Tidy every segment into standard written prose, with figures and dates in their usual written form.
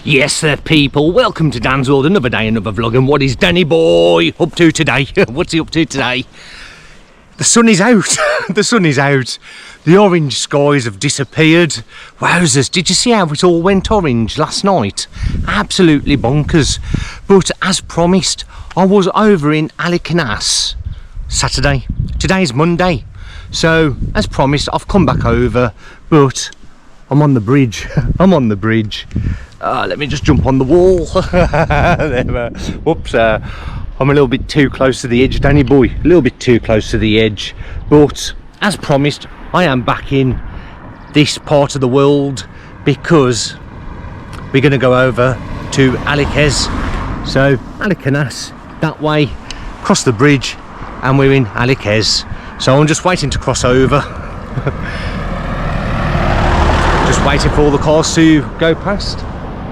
Yes there people, welcome to Dan's World, another day, another vlog. And what is Danny boy up to today? What's he up to today? The sun is out. The sun is out. The orange skies have disappeared. Wowzers, did you see how it all went orange last night? Absolutely bonkers. But as promised, I was over in Alykes Saturday. Today's Monday. So as promised, I've come back over, but I'm on the bridge. I'm on the bridge. Let me just jump on the wall. Whoops. I'm a little bit too close to the edge, Danny boy. A little bit too close to the edge. But as promised, I am back in this part of the world because we're going to go over to Alykes. So Alykes, that way, cross the bridge, and we're in Alykes. So I'm just waiting to cross over. Just waiting for all the cars to go past.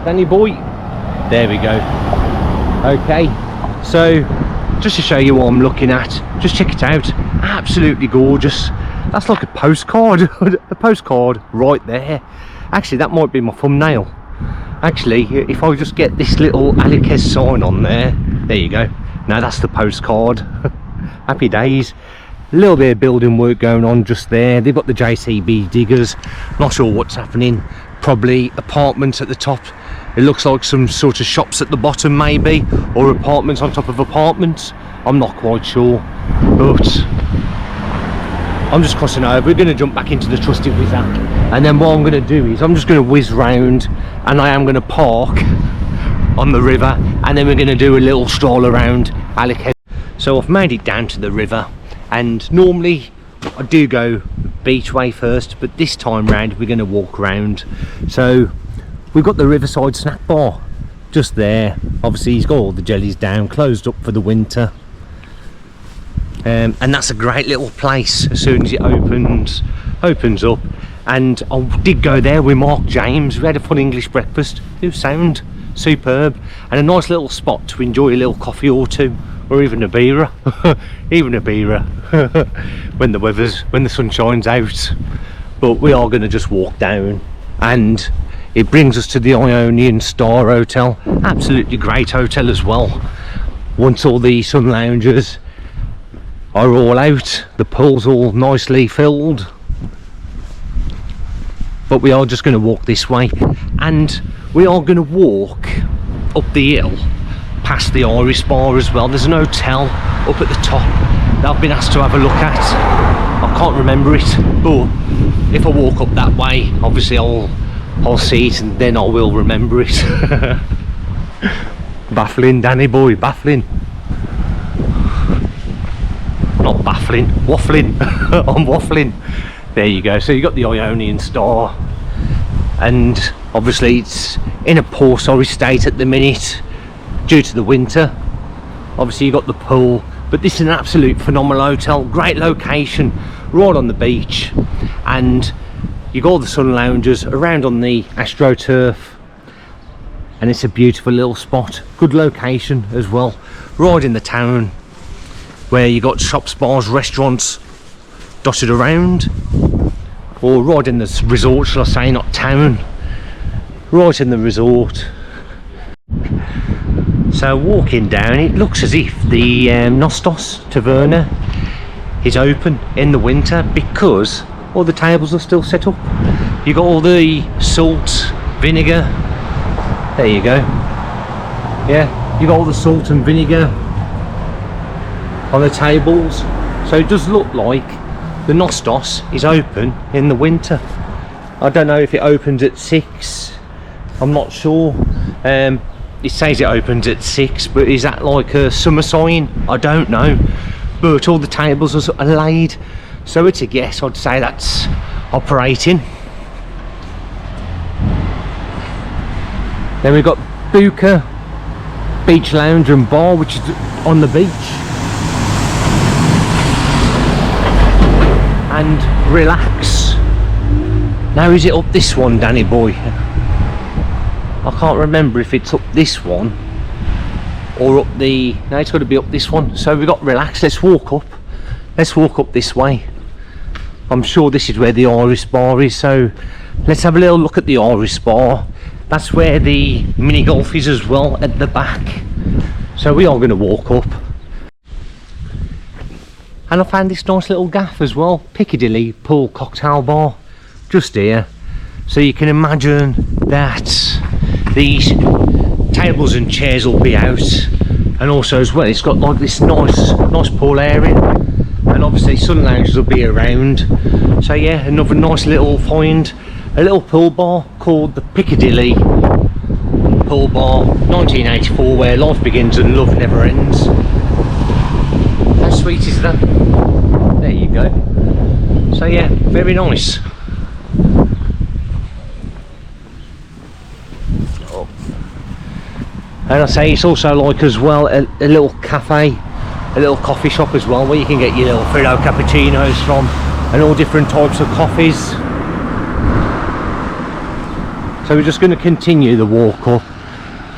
Danny boy, there we go. Okay, so just to show you what I'm looking at, just check it out. Absolutely gorgeous. That's like a postcard. A postcard right there. Actually, that might be my thumbnail. Actually, if I just get this little Alykes sign on there you go. Now that's the postcard. Happy days. A little bit of building work going on just there. They've got the JCB diggers. Not sure what's happening. Probably apartments at the top. It looks like some sort of shops at the bottom maybe, or apartments on top of apartments. I'm not quite sure, but I'm just crossing over. We're going to jump back into the trusty whizzer, and then what I'm going to do is I'm just going to whiz round, and I am going to park on the river, and then we're going to do a little stroll around Alykes. So I've made it down to the river, and normally I do go beach way first, but this time round we're going to walk around. So we've got the Riverside snack bar just there. Obviously he's got all the jellies down, closed up for the winter, and that's a great little place as soon as it opens up. And I did go there with Mark James. We had a fun English breakfast. It was sound superb, and a nice little spot to enjoy a little coffee or two, or even a beer. Even a beer when the sun shines out. But we are going to just walk down, and it brings us to the Ionian Star Hotel. Absolutely great hotel as well. Once all the sun loungers are all out, the pool's all nicely filled. But we are just going to walk this way, and we are going to walk up the hill past the Irish bar as well. There's an hotel up at the top that I've been asked to have a look at. I can't remember it, but if I walk up that way, obviously I'll see it, and then I will remember it. Baffling, Danny boy, baffling. Not baffling, waffling. I'm waffling. There you go. So you got the Ionian Star, and obviously it's in a poor sorry state at the minute due to the winter. Obviously you got the pool, but this is an absolute phenomenal hotel. Great location, right on the beach, and you got all the sun loungers around on the AstroTurf, and it's a beautiful little spot. Good location as well, right in the town, where you got shops, bars, restaurants dotted around, or right in the resort, shall I say, not town, right in the resort. So walking down, it looks as if the Nostos Taverna is open in the winter because all the tables are still set up. You got all the salt, vinegar. There you go. Yeah, you got all the salt and vinegar on the tables. So it does look like the Nostos is open in the winter. I don't know if it opens at 6. I'm not sure. It says it opens at 6, but is that like a summer sign? I don't know. But all the tables are laid, so it's a guess. I'd say that's operating. Then we've got Buka Beach Lounge and Bar, which is on the beach, and Relax. Now is it up this one, Danny boy? I can't remember if it's up this one or up the... No, it's got to be up this one. So we've got Relax. Let's walk up. Let's walk up this way. I'm sure this is where the Irish bar is. So let's have a little look at the Irish bar. That's where the mini golf is as well, at the back. So we are going to walk up. And I found this nice little gaff as well, Piccadilly Pool Cocktail Bar, just here. So you can imagine that these tables and chairs will be out, and also as well it's got like this nice pool area, and obviously sun lounges will be around. So yeah, another nice little find, a little pool bar called the Piccadilly Pool Bar, 1984, where life begins and love never ends. How sweet is that? There you go. So yeah, very nice. And I say it's also like as well a little cafe, a little coffee shop as well, where you can get your little Freddo cappuccinos from, and all different types of coffees. So we're just going to continue the walk up.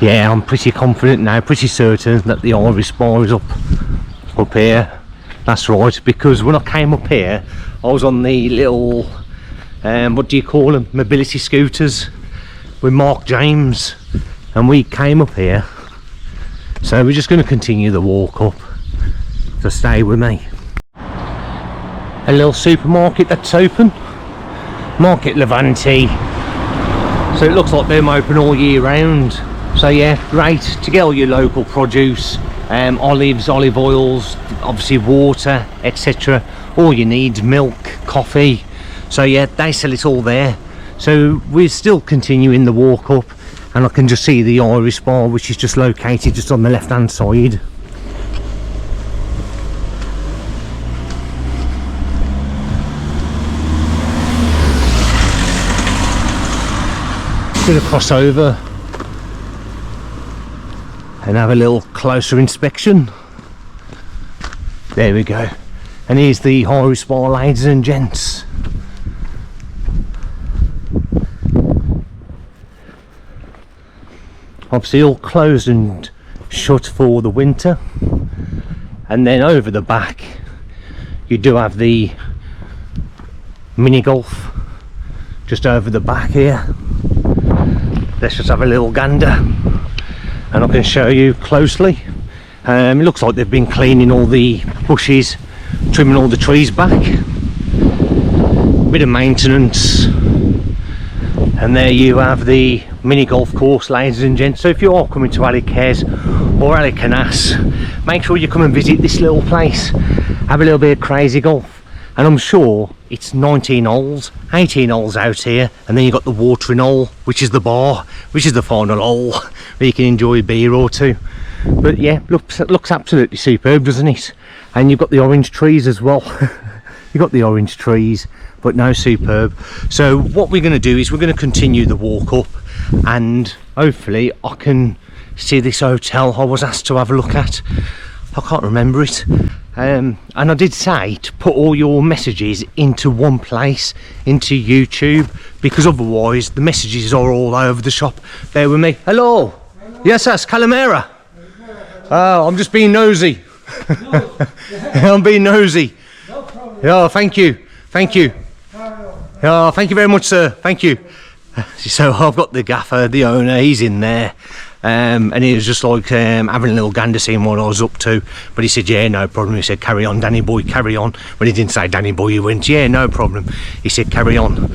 Yeah, I'm pretty confident now, pretty certain that the Irish bar is up here. That's right, because when I came up here I was on the little what do you call them, mobility scooters with Mark James, and we came up here. So we're just going to continue the walk up, so stay with me. A little supermarket that's open, Market Levante. So it looks like they're open all year round. So yeah, great to get all your local produce, olives, olive oils, obviously water, etc. All you need, milk, coffee. So yeah, they sell it all there. So we're still continuing the walk up, and I can just see the Irish bar, which is just located just on the left hand side. Going to cross over and have a little closer inspection. There we go. And here's the Irish bar, ladies and gents. Obviously all closed and shut for the winter. And then over the back you do have the mini golf just over the back here. Let's just have a little gander and I can show you closely. It looks like they've been cleaning all the bushes, trimming all the trees back, bit of maintenance, and there you have the mini golf course, ladies and gents. So if you are coming to Alykes or Alykes, make sure you come and visit this little place, have a little bit of crazy golf. And I'm sure it's 19 holes, 18 holes out here, and then you've got the watering hole, which is the bar, which is the final hole, where you can enjoy a beer or two. But yeah, looks absolutely superb, doesn't it? And you've got the orange trees as well. You've got the orange trees, but no, superb. So what we're going to do is we're going to continue the walk up, and hopefully I can see this hotel I was asked to have a look at. I can't remember it. And I did say to put all your messages into one place, into YouTube, because otherwise the messages are all over the shop. Bear with me. Hello. Hello. Yes, that's Calamera. Oh, I'm just being nosy. No. I'm being nosy. No problem. Oh, thank you. Thank you. Oh, thank you very much, sir. Thank you. So I've got the gaffer, the owner, he's in there. And he was just like having a little gander, seeing what I was up to. But he said, yeah, no problem. He said, carry on, Danny boy, carry on. But he didn't say Danny boy, he went, yeah, no problem. He said, carry on.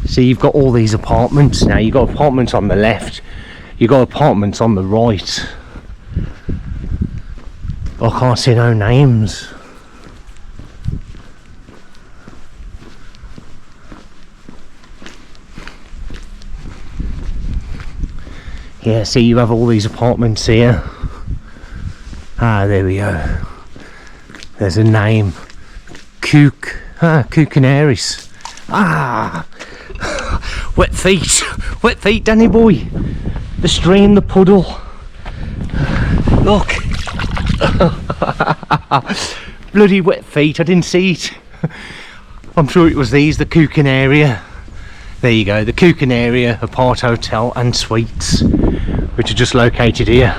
See, you've got all these apartments now. You've got apartments on the left, you've got apartments on the right. I can't see no names. Yeah, see, you have all these apartments here. Ah, there we go. There's a name. Canaries. Ah, wet feet, Danny boy. The stream, the puddle. Look. Bloody wet feet, I didn't see it. I'm sure it was these, the Canaria. There you go, the Canaria Apart Hotel and Suites, which are just located here.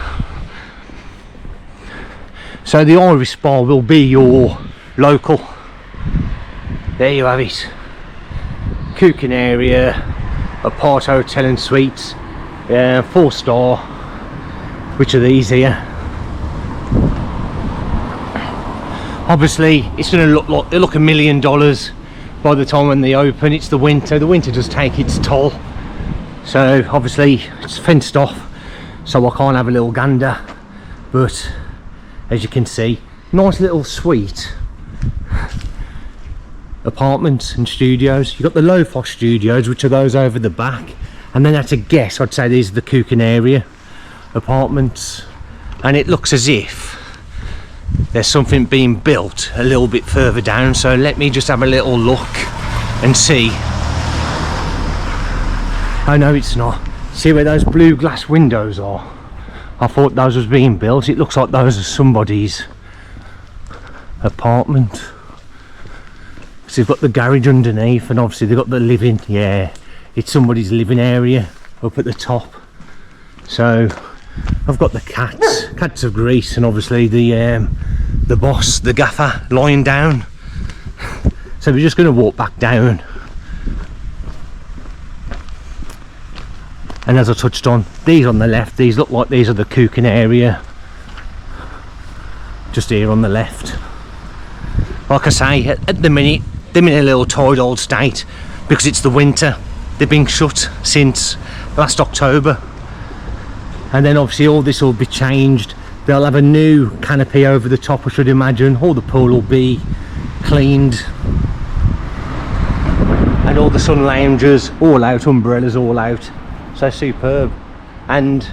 So the Irish Spa will be your local. there you have it. Cooking area, apart hotel and suites, 4-star. Which are these here? Obviously it's going to look $1 million by the time when they open. It's the winter does take its toll, so obviously it's fenced off, so I can't have a little gander, but as you can see, nice little suite apartments and studios. You've got the low-fox studios, which are those over the back, and then at a guess I'd say these are the cooking area apartments, and it looks as if there's something being built a little bit further down, so let me just have a little look and see. Oh no, it's not. See where those blue glass windows are? I thought those was being built. It looks like those are somebody's apartment. So you've got the garage underneath, and obviously they've got the living. Yeah, it's somebody's living area up at the top. So I've got the cats of Greece, and obviously the boss, the gaffer, lying down. So we're just going to walk back down, and as I touched on, these on the left, these look like these are the cooking area, just here on the left. Like I say, at the minute they're in a little tired old state because it's the winter. They've been shut since last October, and then obviously all this will be changed. They'll have a new canopy over the top, I should imagine. All the pool will be cleaned, and all the sun loungers all out, umbrellas all out. So superb. And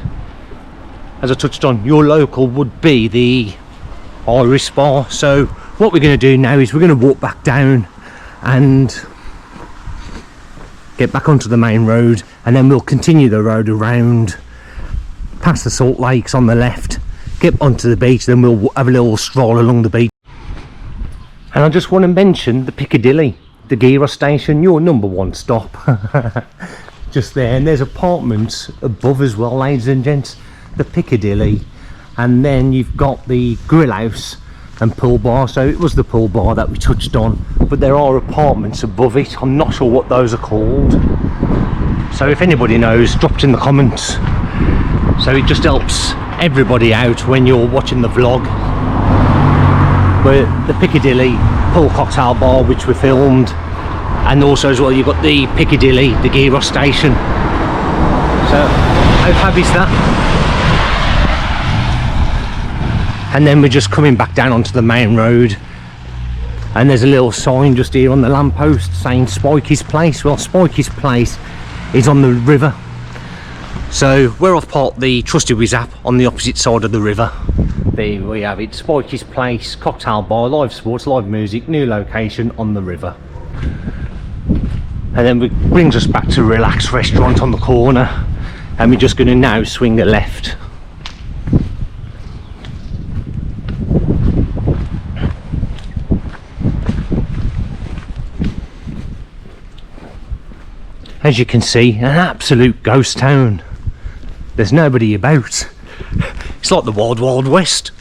as I touched on, your local would be the Irish bar. So what we're going to do now is we're going to walk back down and get back onto the main road, and then we'll continue the road around past the salt lakes on the left, get onto the beach, then we'll have a little stroll along the beach. And I just want to mention the Piccadilly, the gyro station, your #1 stop. Just there, and there's apartments above as well, ladies and gents. The Piccadilly, and then you've got the grill house and pool bar. So it was the pool bar that we touched on, but there are apartments above it. I'm not sure what those are called, so if anybody knows, drop it in the comments. So it just helps everybody out when you're watching the vlog. But the Piccadilly pool cocktail bar, which we filmed, and also as well you've got the Piccadilly, the gyro station. So how fab is that? And then we're just coming back down onto the main road, and there's a little sign just here on the lamppost saying Spikey's Place. Well, Spikey's Place is on the river, so we're off part the Trusty Wiz app on the opposite side of the river. There we have it, Spikey's Place, cocktail bar, live sports, live music, new location on the river. And then it brings us back to Relax restaurant on the corner, and we're just going to now swing a left. As you can see, an absolute ghost town. There's nobody about. It's like the Wild Wild West.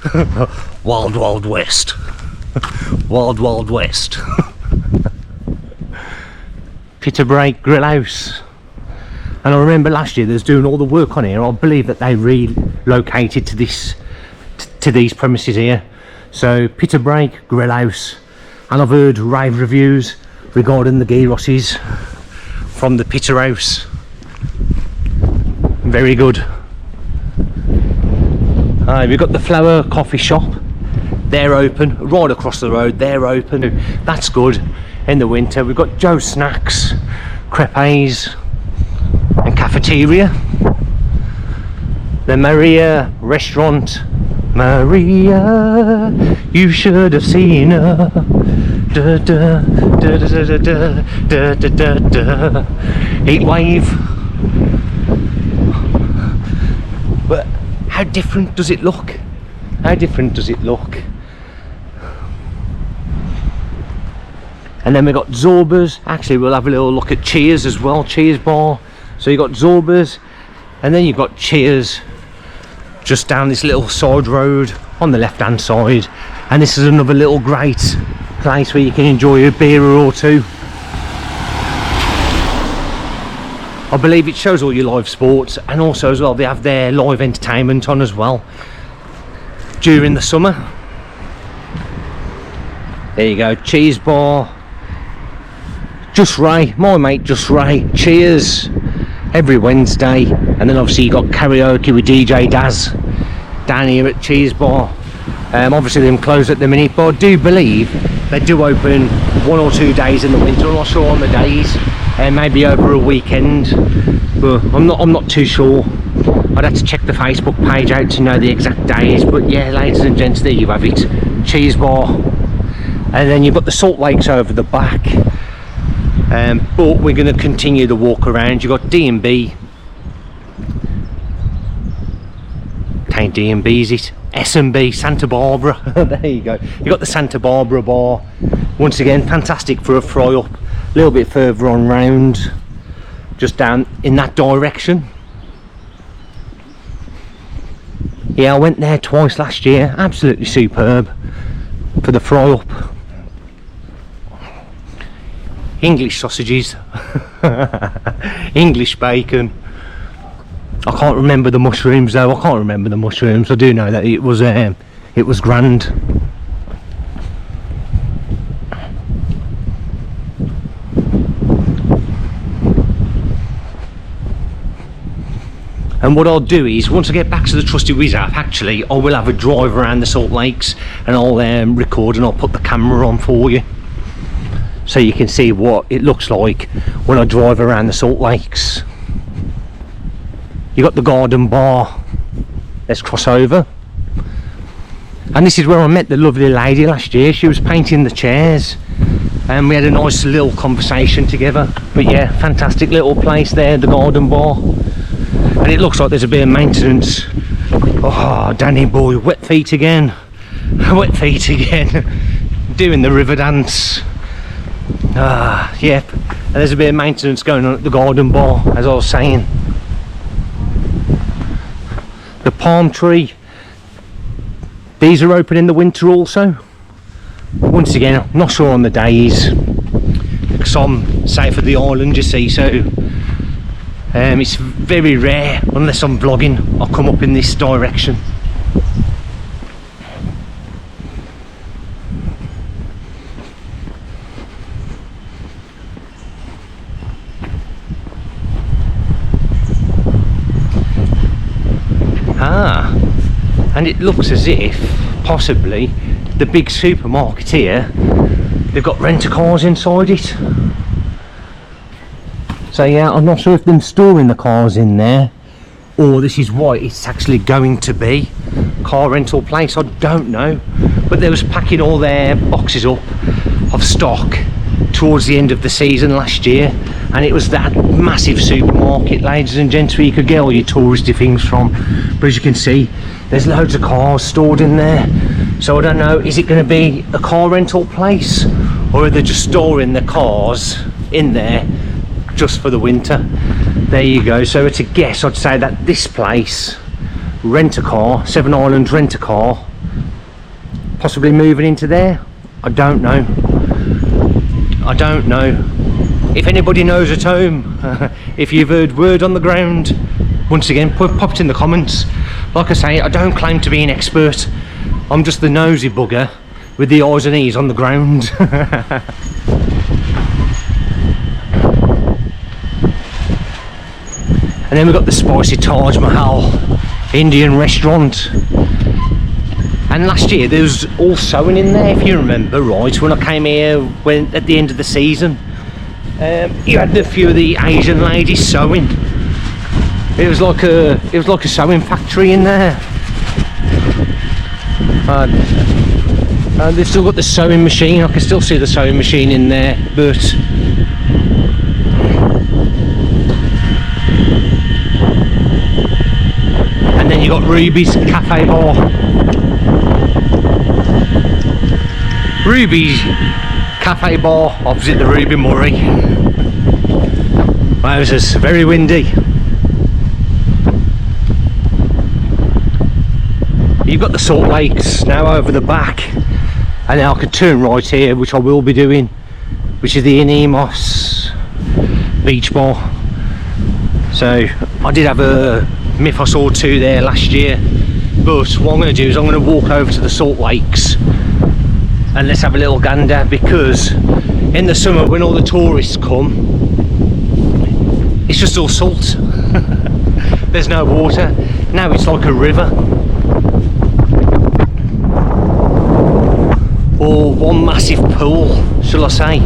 Wild Wild West. Wild Wild West. Peterbreak Grill House. And I remember last year they was doing all the work on here. I believe that they relocated to these premises here. So Peterbreak Grill House, and I've heard rave reviews regarding the gyros from the Peter House. Very good. We've got the Flower Coffee Shop. They're open. Right across the road, they're open. That's good. In the winter, we've got Joe's Snacks, Crepes and Cafeteria. The Maria Restaurant. Maria, you should have seen her. Da, da, da, da, da, da, da, da, da. Heat wave. But how different does it look? How different does it look? And then we've got Zorba's. Actually, we'll have a little look at Cheers as well. Cheers bar. So you've got Zorba's, and then you've got Cheers just down this little side road on the left hand side. And this is another little great place where you can enjoy a beer or two. I believe it shows all your live sports, and also as well they have their live entertainment on as well during the summer. There you go, Cheese Bar, Just Ray, my mate Just Ray, cheers, every Wednesday. And then obviously you got karaoke with DJ Daz down here at Cheese Bar. Obviously they're closed at the minute, but I do believe they do open 1 or 2 days in the winter. I'm not sure on the days, and maybe over a weekend, but I'm not too sure. I'd have to check the Facebook page out to know the exact days. But yeah, ladies and gents, there you have it, Cheese Bar. And then you've got the Salt Lakes over the back, but we're going to continue the walk around. You've got D&B, ain't D&B, is it? S&B, Santa Barbara. There you go, you got the Santa Barbara bar. Once again, fantastic for a fry up. A little bit further on round, just down in that direction. Yeah, I went there twice last year, absolutely superb for the fry up. English sausages, English bacon. I can't remember the mushrooms though. I can't remember the mushrooms. I do know that it was grand. And what I'll do is, once I get back to the Trusty Whiz app, actually I will have a drive around the Salt Lakes, and I'll record, and I'll put the camera on for you so you can see what it looks like when I drive around the Salt Lakes. You got the garden bar. Let's cross over. And this is where I met the lovely lady last year. She was painting the chairs, and we had a nice little conversation together. But yeah, fantastic little place there, the garden bar. And it looks like there's a bit of maintenance. Oh, Danny boy, wet feet again. Wet feet again. Doing the river dance. Yep. And there's a bit of maintenance going on at the garden bar, as I was saying. The palm tree, these are open in the winter also. Once again, I'm not sure on the days, because I'm south of the island, you see, so it's very rare, unless I'm vlogging, I'll come up in this direction. And it looks as if possibly the big supermarket here, they've got rent-a-cars inside it. So yeah, I'm not sure if they're storing the cars in there, or this is what it's actually going to be, car rental place. I don't know, but they was packing all their boxes up of stock towards the end of the season last year, and it was that massive supermarket, ladies and gents, where you could get all your touristy things from. But as you can see, there's loads of cars stored in there. So I don't know, is it going to be a car rental place, or are they just storing the cars in there just for the winter? There you go. So it's a guess, I'd say that this place, rent-a-car, Seven Islands Rent-a-Car, possibly moving into there. I don't know. I don't know. If anybody knows at home, if you've heard word on the ground, once again, pop it in the comments. Like I say, I don't claim to be an expert. I'm just the nosy bugger with the eyes and ears on the ground. And then we've got the spicy Taj Mahal Indian restaurant. And last year there was all sewing in there, if you remember right, when I came here at the end of the season. You had a few of the Asian ladies sewing. It was like a sewing factory in there. And they've still got the sewing machine. I can still see the sewing machine in there, but and then you got Ruby's Cafe Bar. Ruby's Cafe Bar opposite the Ruby Murray. Wowzers, very windy. You've got the Salt Lakes now over the back, and then I could turn right here, which I will be doing, which is the Ionian beach bar. So I did have a mythos or two there last year, but what I'm going to do is I'm going to walk over to the salt lakes and let's have a little gander, because in the summer when all the tourists come, it's just all salt. There's no water. Now it's like a river, or one massive pool, shall I say.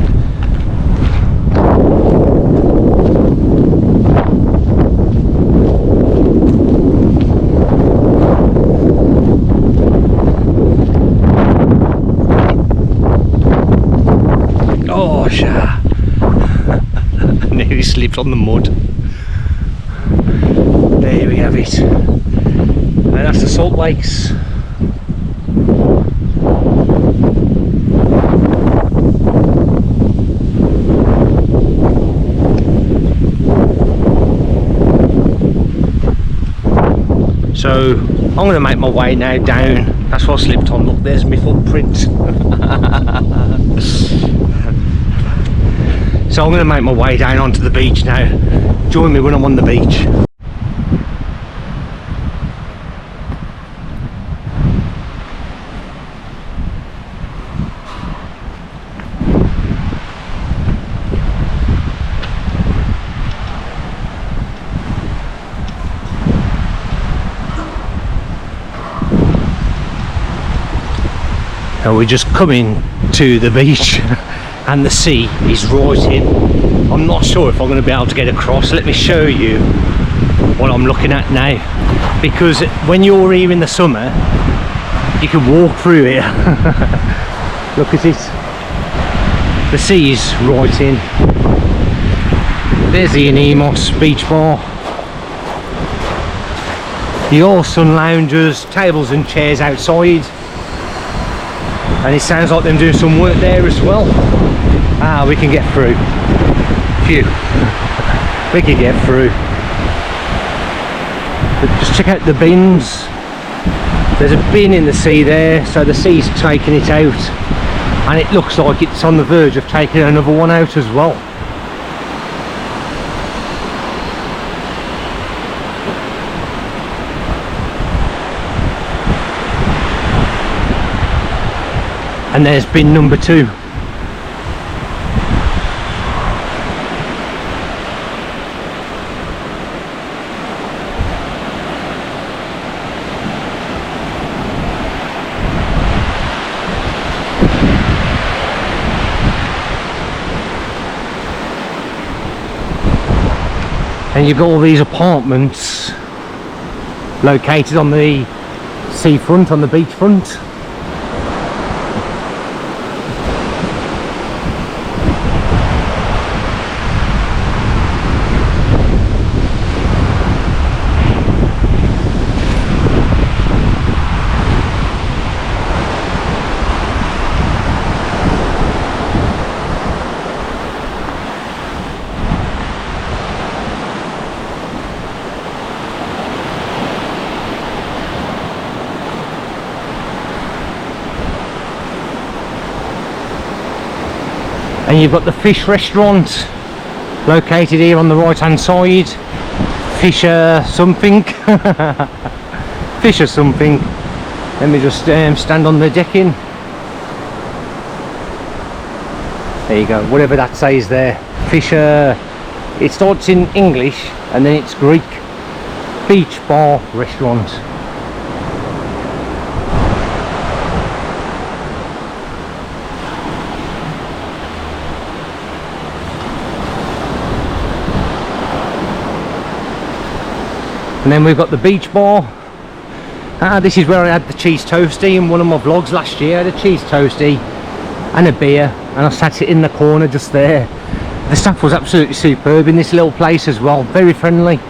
Gosh, nearly slipped on the mud. There we have it, and that's the salt lakes. So I'm going to make my way now down. That's what I slipped on. Look, there's my footprint. So I'm going to make my way down onto the beach now. Join me when I'm on the beach. And we're just coming to the beach and the sea is rising. I'm not sure if I'm going to be able to get across. Let me show you what I'm looking at now, because when you're here in the summer you can walk through here. Look at it, the sea is rising. There's the Ionian beach bar, the all sun loungers, tables and chairs outside. And it sounds like them doing some work there as well. Ah, we can get through. Phew. We can get through. But just check out the bins. There's a bin in the sea there, so the sea's taking it out. And it looks like it's on the verge of taking another one out as well. And there's bin number 2. And you've got all these apartments located on the seafront, on the beachfront. And you've got the fish restaurant located here on the right hand side. Fisher something. Fisher something. Let me just stand on the decking. There you go, whatever that says there. Fisher, it starts in English and then it's Greek. Beach bar restaurant. And then we've got the beach bar. This is where I had the cheese toastie in one of my vlogs last year. I had a cheese toastie and a beer, and I sat it in the corner just there. The staff was absolutely superb in this little place as well, very friendly.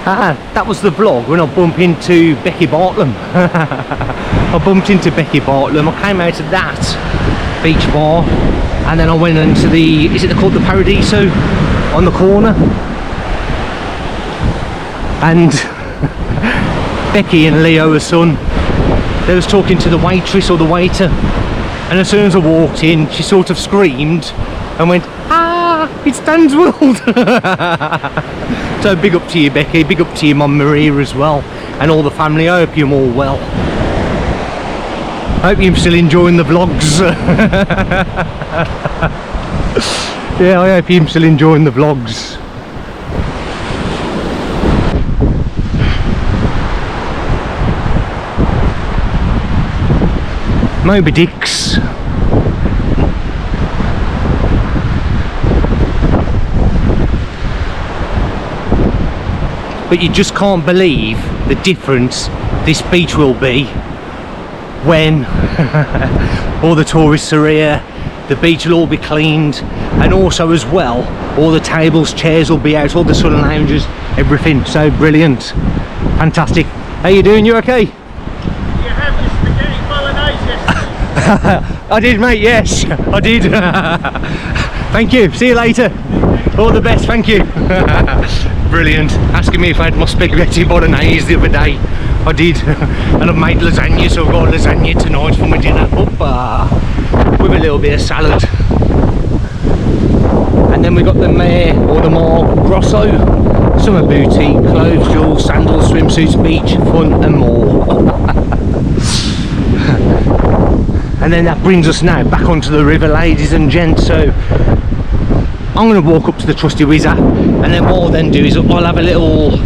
That was the vlog when I bumped into Becky Bartlam. I bumped into Becky Bartlam. I came out of that beach bar and then I went into the, is it called the Paradiso on the corner? and Becky and Leo, her son, they was talking to the waitress or the waiter, and as soon as I walked in, she sort of screamed and went, "Ah, it's Dan's World!" So big up to you, Becky, big up to you, Mum Maria as well, and all the family. I hope you're all well. I hope you're still enjoying the vlogs. Yeah, I hope you're still enjoying the vlogs. Moby Dicks. But you just can't believe the difference this beach will be when all the tourists are here. The beach will all be cleaned, and also as well, all the tables, chairs will be out, all the sun lounges, everything. So brilliant, fantastic. How you doing? You okay? You have your spaghetti bolognese. I did, mate, yes, I did. Thank you, see you later. All the best, thank you. Brilliant. Asking me if I had my spaghetti bolognese the other day. I did. And I've made lasagna, so I've got lasagna tonight for my dinner. With a little bit of salad. And then we got the Mare or the Mar Grosso. Summer boutique, clothes, jewels, sandals, swimsuits, beach, fun and more. And then that brings us now back onto the river, ladies and gents. So I'm going to walk up to the Trusty Whizzer, and then what I'll then do is I'll have a little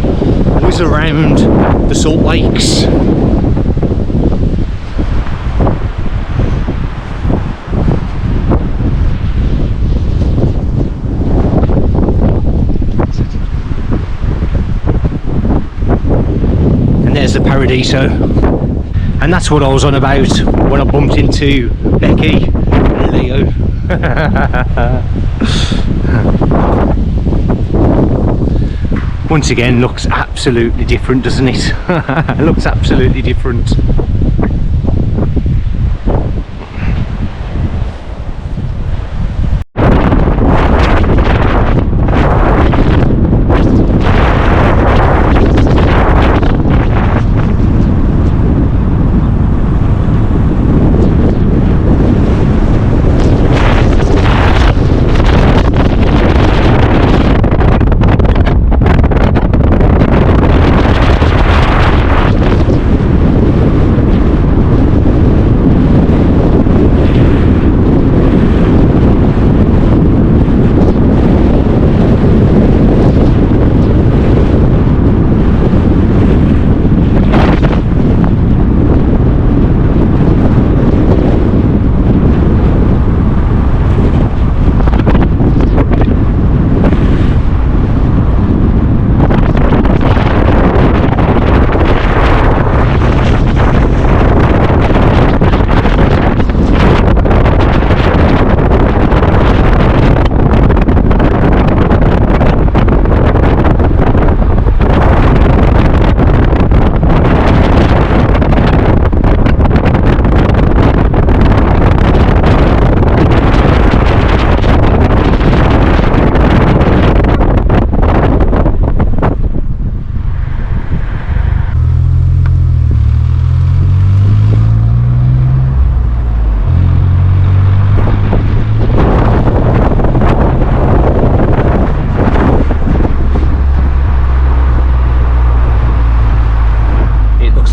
whiz around the salt lakes. And there's the Paradiso, and that's what I was on about when I bumped into Becky and Leo. Once again, looks absolutely different, doesn't it? It looks absolutely different.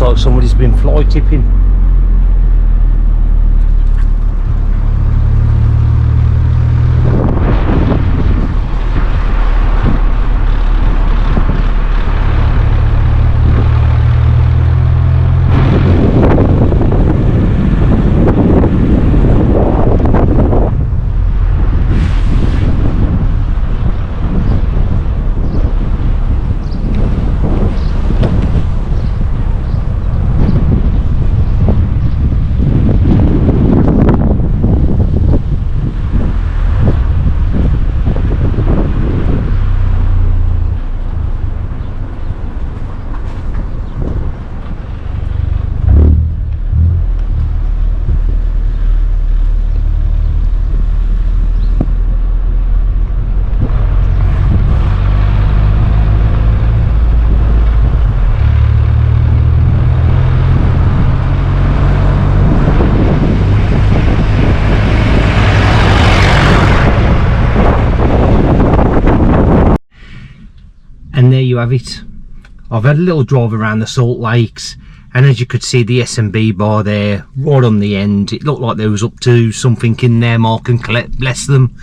Like somebody's been fly tipping. And there you have it. I've had a little drive around the Salt Lakes, and as you could see, the S&B bar there right on the end, it looked like they was up to something in there. Mark and Colette, bless them,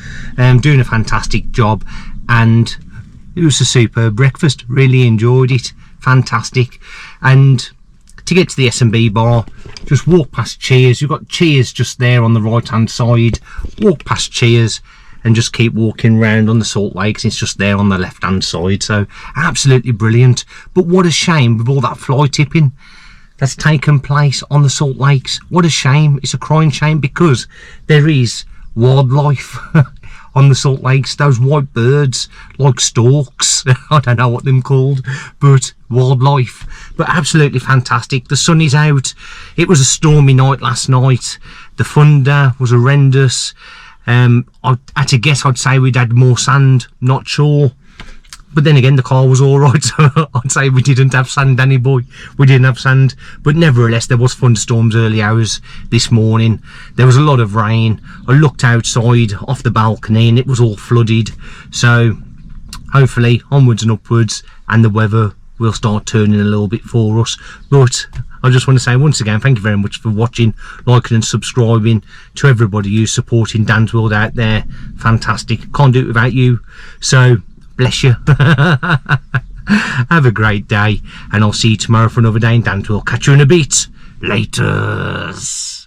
doing a fantastic job, and it was a superb breakfast. Really enjoyed it, fantastic. And to get to the S&B bar, just walk past Cheers. You've got Cheers just there on the right hand side. Walk past Cheers and just keep walking round on the Salt Lakes. It's just there on the left hand side. So absolutely brilliant. But what a shame with all that fly tipping that's taken place on the Salt Lakes. What a shame. It's a crying shame, because there is wildlife on the Salt Lakes. Those white birds, like storks, I don't know what them called, but wildlife. But absolutely fantastic. The sun is out. It was a stormy night last night. The thunder was horrendous. At a guess, I'd say we'd had more sand, not sure. But then again, the car was all right, so I'd say we didn't have sand, Danny boy. We didn't have sand, but nevertheless, there was thunderstorms early hours this morning. There was a lot of rain. I looked outside off the balcony and it was all flooded. So hopefully onwards and upwards, and the weather will start turning a little bit for us. But I just want to say once again, thank you very much for watching, liking and subscribing. To everybody who's supporting Dan's World out there, fantastic. Can't do it without you, so bless you. Have a great day, and I'll see you tomorrow for another day in Dan's World. Catch you in a bit. Laters.